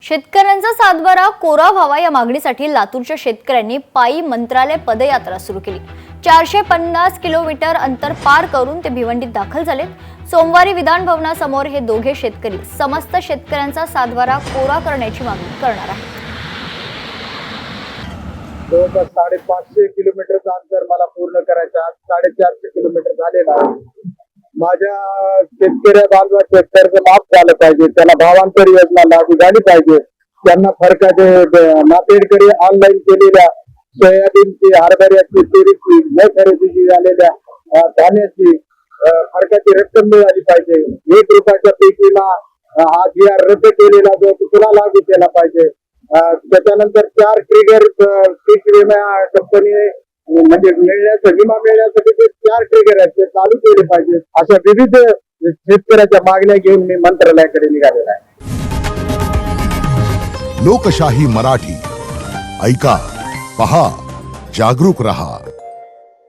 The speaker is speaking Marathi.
शेतकऱ्यांचा सातबारा कोरा व्हावा या मागणीसाठी लातूरच्या शेतकऱ्यांनी पायी मंत्रालय पदयात्रा सुरू केली। 450 किलोमीटर अंतर पार करून ते भिवंडीत दाखल झाले। सोमवारी विधान भवनासमोर हे दोघे शेतकरी समस्त शेतकऱ्यांचा सातबारा कोरा करण्याची मागणी करणार आहेत। जवळपास 550 किलोमीटरचं अंतर मला पूर्ण करायचं आहे। 450 किलोमीटर झालेला आहे। माझ्या शेतकरी बांधवाचे कर्ज माफ झालं पाहिजे, त्यांना भावांतर योजना लागू झाली पाहिजे। त्यांना फरकाचे नापेडकरी ऑनलाईन केलेल्या सोयाबीनची, हरभऱ्याची, तुरीची, न खरेदी झालेल्या धान्याची फरकाची रक्कम मिळाली पाहिजे। 1 रुपयाच्या पैकीला हा GR रद्द केलेला जो पुन्हा लागू केला पाहिजे। त्याच्यानंतर 4 ट्रिगर पीक विमा कंपनी म्हणजे विमा मिळण्यासाठी ते 4 ट्रिगर आहेत ते चालू केले पाहिजे। अशा विविध शेतकऱ्याच्या मागण्या घेऊन मी मंत्रालयाकडे निघालेला आहे। लोकशाही मराठी ऐका, पहा, जागरूक रहा।